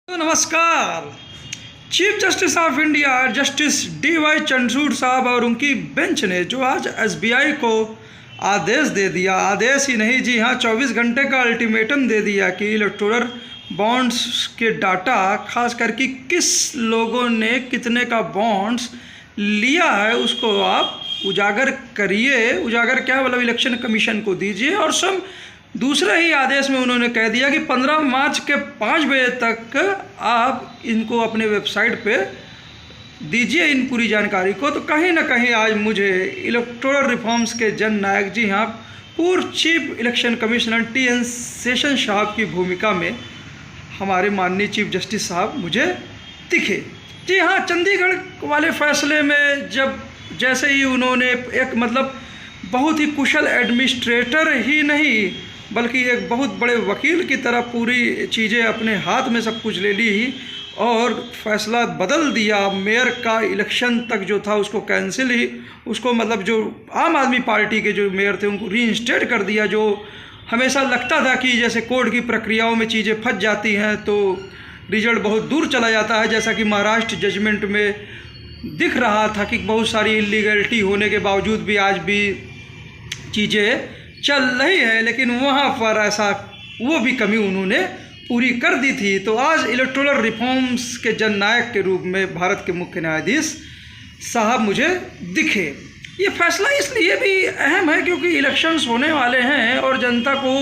तो नमस्कार। Chief justice of India justice D.Y.. Chandrachud साहब और उनकी बेंच ने जो आज एसबीआई को आदेश दे दिया, आदेश ही नहीं जी हाँ 24 घंटे का अल्टीमेटम दे दिया कि इलेक्टोरल बॉन्ड्स के डाटा खास करके किस लोगों ने कितने का बॉन्ड्स लिया है उसको आप उजागर करिए। उजागर क्या मतलब इलेक्शन कमीशन को दीजिए। और सब दूसरे ही आदेश में उन्होंने कह दिया कि 15 मार्च के 5 बजे तक आप इनको अपने वेबसाइट पे दीजिए इन पूरी जानकारी को। तो कहीं ना कहीं आज मुझे इलेक्टोरल रिफॉर्म्स के जन नायक जी हाँ पूर्व chief election commissioner TN. Session साहब की भूमिका में हमारे माननीय चीफ जस्टिस साहब मुझे दिखे। जी हाँ, चंडीगढ़ वाले फैसले में जब जैसे ही उन्होंने एक बहुत ही कुशल एडमिनिस्ट्रेटर ही नहीं बल्कि एक बहुत बड़े वकील की तरह पूरी चीज़ें अपने हाथ में सब कुछ ले ली और फैसला बदल दिया। मेयर का इलेक्शन तक जो था उसको कैंसिल ही उसको जो आम आदमी पार्टी के जो मेयर थे उनको रीइंस्टेट कर दिया। जो हमेशा लगता था कि जैसे कोर्ट की प्रक्रियाओं में चीज़ें फंस जाती हैं तो रिजल्ट बहुत दूर चला जाता है, जैसा कि महाराष्ट्र जजमेंट में दिख रहा था कि बहुत सारी इलीगलिटी होने के बावजूद भी आज भी चीज़ें चल रही है, लेकिन वहाँ पर ऐसा वो भी कमी उन्होंने पूरी कर दी थी। तो आज इलेक्टोरल रिफॉर्म्स के जननायक के रूप में भारत के मुख्य न्यायाधीश साहब मुझे दिखे। ये फैसला इसलिए भी अहम है क्योंकि इलेक्शंस होने वाले हैं और जनता को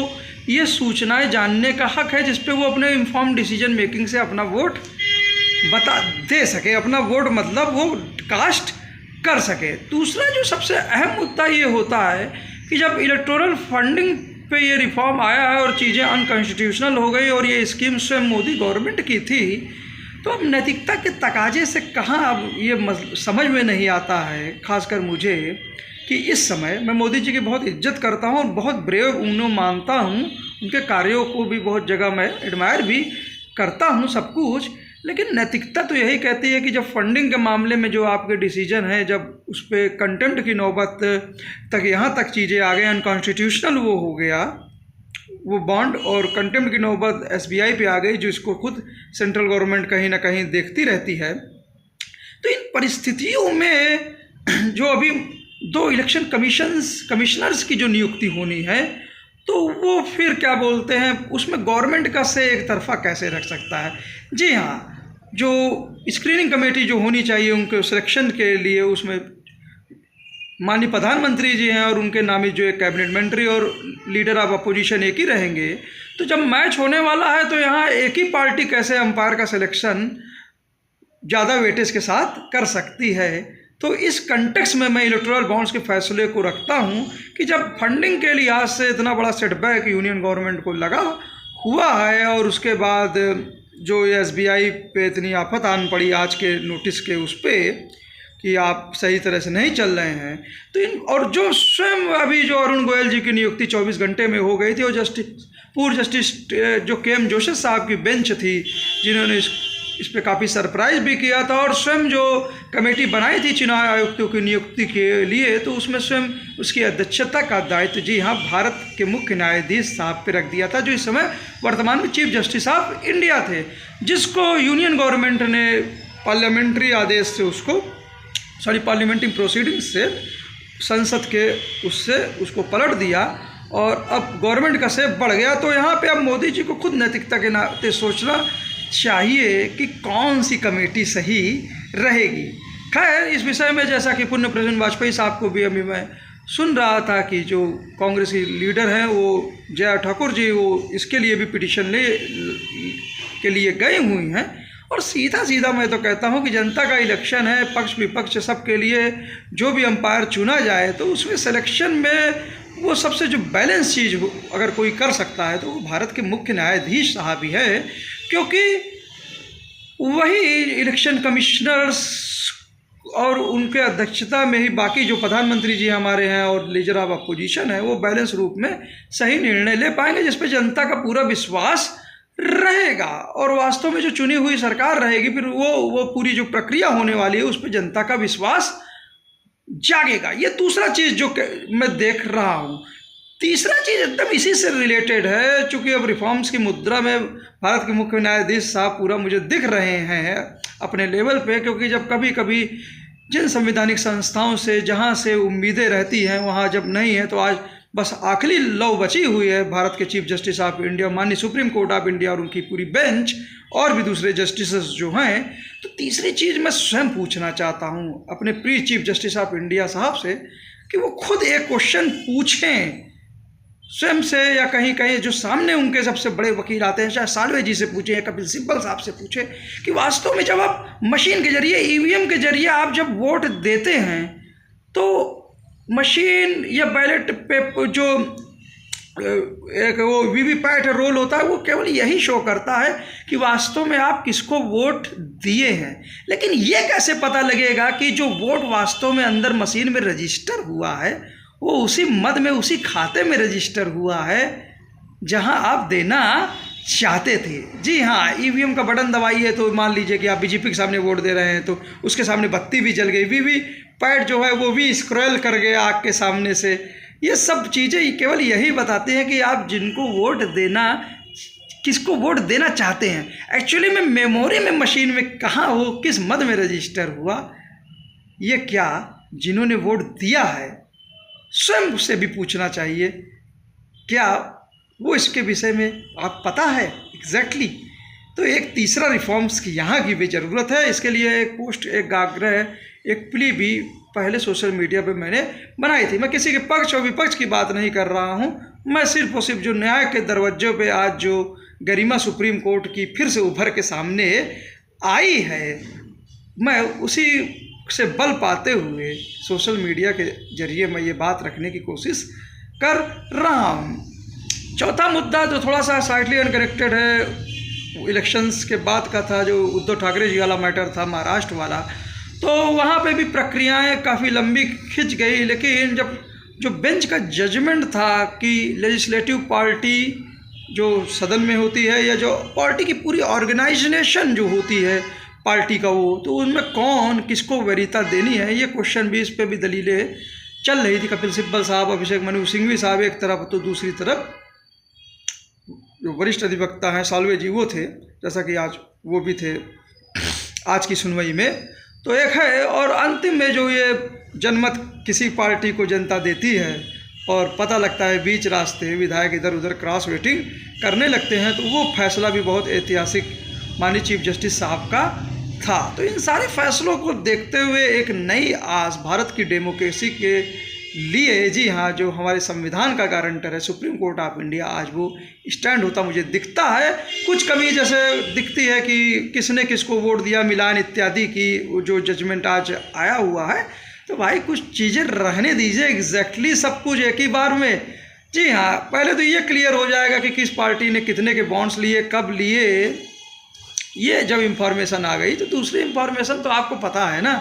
ये सूचनाएं जानने का हक है जिस पे वो अपने इन्फॉर्म डिसीजन मेकिंग से अपना वोट दे सके, अपना वोट वो कास्ट कर सके। दूसरा जो सबसे अहम मुद्दा ये होता है कि जब इलेक्टोरल फंडिंग पे ये रिफॉर्म आया है और चीज़ें अनकॉन्स्टिट्यूशनल हो गई और ये स्कीम स्वयं मोदी गवर्नमेंट की थी, तो अब नैतिकता के तकाजे से कहाँ अब ये समझ में नहीं आता है। खासकर मुझे कि इस समय मैं मोदी जी की बहुत इज्जत करता हूँ और बहुत ब्रेव उन्हें मानता हूँ, उनके कार्यों को भी बहुत जगह मैं एडमायर भी करता हूँ सब कुछ, लेकिन नैतिकता तो यही कहती है कि जब फंडिंग के मामले में जो आपके डिसीजन है जब उस पर कंटेम्प्ट की नौबत तक यहाँ तक चीज़ें आ गई, अनकॉन्स्टिट्यूशनल वो हो गया वो बॉन्ड और कंटेम्प्ट की नौबत एसबीआई पे आ गई जो इसको खुद सेंट्रल गवर्नमेंट कहीं ना कहीं देखती रहती है। तो इन परिस्थितियों में जो अभी 2 इलेक्शन कमिश्नर्स की जो नियुक्ति होनी है तो वो फिर क्या बोलते हैं उसमें गवर्नमेंट का से एक तरफा कैसे रख सकता है। जी हाँ, जो स्क्रीनिंग कमेटी जो होनी चाहिए उनके सिलेक्शन के लिए उसमें माननीय प्रधानमंत्री जी हैं और उनके नामी जो एक कैबिनेट मंत्री और लीडर ऑफ अपोजिशन एक ही रहेंगे। तो जब मैच होने वाला है तो यहाँ एक ही पार्टी कैसे अंपायर का सिलेक्शन ज़्यादा वेटेज के साथ कर सकती है। तो इस कंटेक्स्ट में मैं इलेक्टोरल बॉन्ड्स के फैसले को रखता हूं कि जब फंडिंग के लिहाज से इतना बड़ा सेटबैक यूनियन गवर्नमेंट को लगा हुआ है और उसके बाद जो एसबीआई पे इतनी आफत आन पड़ी आज के नोटिस के उस पर कि आप सही तरह से नहीं चल रहे हैं, तो इन और जो स्वयं अभी जो अरुण गोयल जी की नियुक्ति 24 घंटे में हो गई थी और पूर्व जस्टिस जो के.एम. जोसेफ साहब की बेंच थी जिन्होंने इस पर काफ़ी सरप्राइज भी किया था और स्वयं जो कमेटी बनाई थी चुनाव आयुक्तों की नियुक्ति के लिए तो उसमें स्वयं उसकी अध्यक्षता का दायित्व जी हाँ भारत के मुख्य न्यायाधीश साहब पे रख दिया था जो इस समय वर्तमान में चीफ जस्टिस ऑफ इंडिया थे, जिसको यूनियन गवर्नमेंट ने पार्लियामेंट्री आदेश से पार्लियामेंट्री प्रोसीडिंग से संसद के उससे उसको पलट दिया और अब गवर्नमेंट का सेब बढ़ गया। तो यहाँ पर अब मोदी जी को खुद नैतिकता के नाते सोचना चाहिए कि कौन सी कमेटी सही रहेगी। खैर इस विषय में जैसा कि पुण्य प्रेसिडेंट वाजपेयी साहब को भी अभी मैं सुन रहा था कि जो कांग्रेस की लीडर हैं वो जया ठाकुर जी वो इसके लिए भी पिटीशन के लिए गए हुई हैं। और सीधा मैं तो कहता हूं कि जनता का इलेक्शन है, पक्ष विपक्ष सबके लिए जो भी अंपायर चुना जाए तो उसमें सिलेक्शन में वो सबसे जो बैलेंस चीज़ अगर कोई कर सकता है तो वो भारत के मुख्य न्यायाधीश साहब ही है, क्योंकि वही इलेक्शन कमिश्नर्स और उनके अध्यक्षता में ही बाकी जो प्रधानमंत्री जी हमारे हैं और लीडर ऑफ अपोजिशन है वो बैलेंस रूप में सही निर्णय ले पाएंगे जिस पे जनता का पूरा विश्वास रहेगा और वास्तव में जो चुनी हुई सरकार रहेगी फिर वो पूरी जो प्रक्रिया होने वाली है उस पर जनता का विश्वास जागेगा। ये दूसरा चीज़ जो मैं देख रहा हूँ तीसरा चीज़ एकदम इसी से रिलेटेड है, चूँकि अब रिफॉर्म्स की मुद्रा में भारत के मुख्य न्यायाधीश साहब पूरा मुझे दिख रहे हैं अपने लेवल पे, क्योंकि जब कभी कभी जिन संवैधानिक संस्थाओं से जहाँ से उम्मीदें रहती हैं वहाँ जब नहीं है, तो आज बस आखिरी लौ बची हुई है भारत के चीफ जस्टिस ऑफ इंडिया माननीय सुप्रीम कोर्ट ऑफ इंडिया और उनकी पूरी बेंच और भी दूसरे जस्टिसेस जो हैं। तो तीसरी चीज़ मैं स्वयं पूछना चाहता हूँ अपने pre chief justice of India साहब से कि वो खुद एक क्वेश्चन पूछें स्वयं से, या कहीं कहीं जो सामने उनके सबसे बड़े वकील आते हैं, चाहे साल्वे जी से पूछें या कपिल सिब्बल साहब से पूछें, कि वास्तव में जब आप मशीन के जरिए ईवीएम के जरिए आप जब वोट देते हैं तो मशीन या बैलेट पेपर जो एक वो वीवीपैट रोल होता है वो केवल यही शो करता है कि वास्तव में आप किसको वोट दिए हैं, लेकिन ये कैसे पता लगेगा कि जो वोट वास्तव में अंदर मशीन में रजिस्टर हुआ है वो उसी मद में उसी खाते में रजिस्टर हुआ है जहां आप देना चाहते थे। जी हाँ, ईवीएम का बटन दबाइए तो मान लीजिए कि आप बीजेपी के सामने वोट दे रहे हैं तो उसके सामने बत्ती भी जल गई, वीवीपैट जो है वो भी स्क्रॉल कर गया आग के सामने से। ये सब चीज़ें केवल यही बताती हैं कि आप जिनको वोट देना, किसको वोट देना चाहते हैं, एक्चुअली में मेमोरी में मशीन में कहाँ हो, किस मद में रजिस्टर हुआ, ये क्या जिन्होंने वोट दिया है स्वयं से भी पूछना चाहिए, क्या वो इसके विषय में आप पता है एग्जैक्टली। तो एक तीसरा रिफॉर्म्स की यहाँ की भी ज़रूरत है। इसके लिए एक पोस्ट, एक आग्रह, एक प्ली भी पहले सोशल मीडिया पे मैंने बनाई थी। मैं किसी के पक्ष और विपक्ष की बात नहीं कर रहा हूँ, मैं सिर्फ और सिर्फ जो न्याय के दरवाज़ों पे आज जो गरिमा सुप्रीम कोर्ट की फिर से उभर के सामने आई है, मैं उसी से बल पाते हुए सोशल मीडिया के जरिए मैं ये बात रखने की कोशिश कर रहा हूँ। चौथा मुद्दा जो थोड़ा सा साइडली अनकनेक्टेड है, इलेक्शंस के बाद का था, जो उद्धव ठाकरे जी वाला मैटर था महाराष्ट्र वाला। तो वहाँ पे भी प्रक्रियाएं काफ़ी लंबी खिंच गई, लेकिन जब जो बेंच का जजमेंट था कि लेजिस्लेटिव पार्टी जो सदन में होती है या जो पार्टी की पूरी ऑर्गेनाइजेशन जो होती है पार्टी का, वो तो उनमें कौन किसको वरीयता देनी है, ये क्वेश्चन भी, इस पर भी दलीलें चल रही थी। कपिल सिब्बल साहब, अभिषेक मनु सिंघवी साहब एक तरफ, तो दूसरी तरफ जो वरिष्ठ अधिवक्ता हैं साल्वे जी वो थे, जैसा कि आज वो भी थे आज की सुनवाई में। तो एक है, और अंतिम में जो ये जनमत किसी पार्टी को जनता देती है और पता लगता है बीच रास्ते विधायक इधर उधर क्रॉस वेटिंग करने लगते हैं, तो वो फैसला भी बहुत ऐतिहासिक माननीय चीफ जस्टिस साहब का था। तो इन सारे फैसलों को देखते हुए एक नई आस भारत की डेमोक्रेसी के लिए, जी हाँ, जो हमारे संविधान का गारंटर है सुप्रीम कोर्ट ऑफ इंडिया, आज वो स्टैंड होता मुझे दिखता है। कुछ कमी जैसे दिखती है कि किसने किसको वोट दिया, मिलान इत्यादि की जो जजमेंट आज आया हुआ है, तो भाई कुछ चीज़ें रहने दीजिए, एग्जैक्टली सब कुछ एक ही बार में। जी हाँ, पहले तो ये क्लियर हो जाएगा कि किस पार्टी ने कितने के बॉन्ड्स लिए, कब लिए, ये जब इंफॉर्मेशन आ गई। तो दूसरी इंफॉर्मेशन तो आपको पता है ना,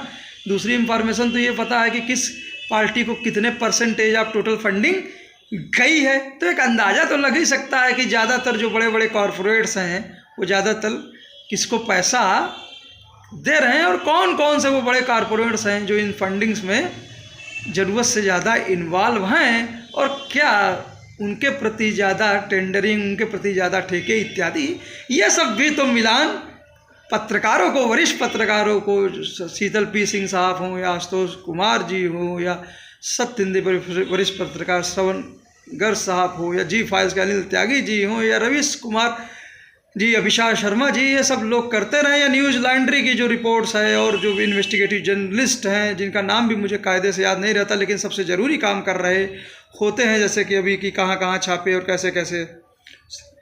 दूसरी इंफॉर्मेशन तो ये पता है कि किस पार्टी को कितने परसेंटेज ऑफ टोटल फंडिंग गई है। तो एक अंदाज़ा तो लग ही सकता है कि ज़्यादातर जो बड़े बड़े कॉरपोरेट्स हैं वो ज़्यादातर किसको पैसा दे रहे हैं, और कौन कौन से वो बड़े कॉरपोरेट्स हैं जो इन फंडिंग्स में ज़रूरत से ज़्यादा इन्वॉल्व हैं, और क्या उनके प्रति ज़्यादा टेंडरिंग, उनके प्रति ज़्यादा ठेके इत्यादि। ये सब भी तो मिलान पत्रकारों को, वरिष्ठ पत्रकारों को, शीतल पी सिंह साहब हों या आशुतोष कुमार जी हों या सत्य हिंदी वरिष्ठ पत्रकार श्रवण गर्ग साहब हो, या जी फाइल्स के अनिल त्यागी जी हों, या रवीश कुमार जी, अभिषेक शर्मा जी, ये सब लोग करते रहे, या न्यूज़ लॉन्ड्री की जो रिपोर्ट्स है और जो इन्वेस्टिगेटिव जर्नलिस्ट हैं जिनका नाम भी मुझे कायदे से याद नहीं रहता, लेकिन सबसे ज़रूरी काम कर रहे होते हैं, जैसे कि अभी कि कहाँ कहाँ छापे और कैसे कैसे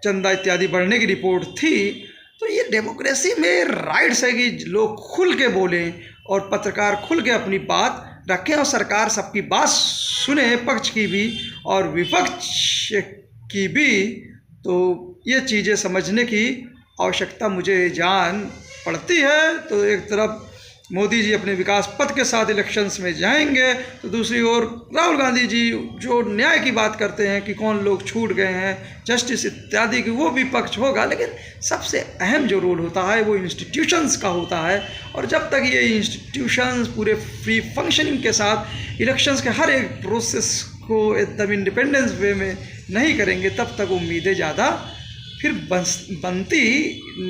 चंदा इत्यादि बढ़ने की रिपोर्ट थी। तो ये डेमोक्रेसी में राइट्स है कि लोग खुल के बोलें और पत्रकार खुल के अपनी बात रखें, और सरकार सबकी बात सुने, पक्ष की भी और विपक्ष की भी। तो ये चीज़ें समझने की आवश्यकता मुझे जान पड़ती है। तो एक तरफ मोदी जी अपने विकास पथ के साथ इलेक्शंस में जाएंगे, तो दूसरी ओर राहुल गांधी जी जो न्याय की बात करते हैं कि कौन लोग छूट गए हैं, जस्टिस इत्यादि की, वो भी पक्ष होगा। लेकिन सबसे अहम जो रोल होता है वो इंस्टीट्यूशंस का होता है, और जब तक ये इंस्टीट्यूशंस पूरे फ्री फंक्शनिंग के साथ इलेक्शंस के हर एक प्रोसेस को एकदम इंडिपेंडेंस वे में नहीं करेंगे तब तक उम्मीदें ज़्यादा फिर बनती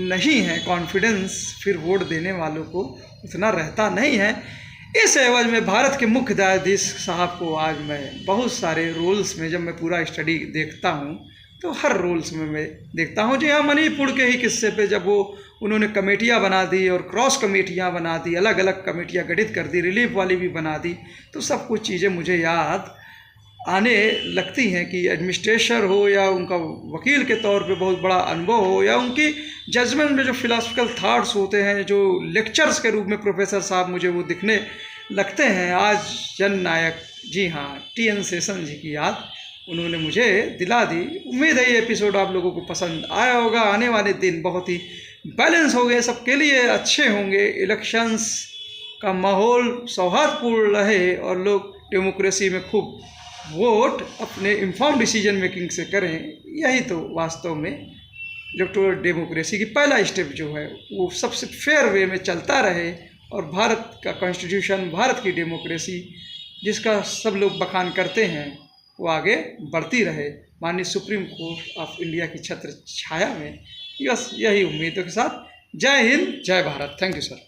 नहीं है, कॉन्फिडेंस फिर वोट देने वालों को उतना रहता नहीं है। इस एवज में भारत के मुख्य न्यायाधीश साहब को आज मैं बहुत सारे रोल्स में, जब मैं पूरा स्टडी देखता हूँ तो हर रोल्स में मैं देखता हूँ। जी हाँ, मणिपुर के ही किस्से पे जब उन्होंने कमेटियाँ बना दी और क्रॉस कमेटियाँ बना दी, अलग अलग कमेटियाँ गठित कर दी, रिलीफ वाली भी बना दी, तो सब कुछ चीज़ें मुझे याद आने लगती हैं कि एडमिनिस्ट्रेटर हो या उनका वकील के तौर पे बहुत बड़ा अनुभव हो या उनकी जजमेंट में जो फिलोसफिकल थाट्स होते हैं, जो लेक्चर्स के रूप में प्रोफेसर साहब मुझे वो दिखने लगते हैं। आज जननायक जी हाँ TN शेषन जी की याद उन्होंने मुझे दिला दी। उम्मीद है ये एपिसोड आप लोगों को पसंद आया होगा। आने वाले दिन बहुत ही बैलेंस हो गए, सबके लिए अच्छे होंगे, इलेक्शंस का माहौल सौहार्दपूर्ण रहे और लोग डेमोक्रेसी में खूब वोट अपने इन्फॉर्म डिसीजन मेकिंग से करें। यही तो वास्तव में इलेक्टोरल डेमोक्रेसी की पहला स्टेप जो है वो सबसे फेयर वे में चलता रहे और भारत का कॉन्स्टिट्यूशन, भारत की डेमोक्रेसी जिसका सब लोग बखान करते हैं वो आगे बढ़ती रहे माननीय सुप्रीम कोर्ट ऑफ इंडिया की छत्र छाया में। बस यही उम्मीदों के साथ जय हिंद, जय भारत। Thank you sir.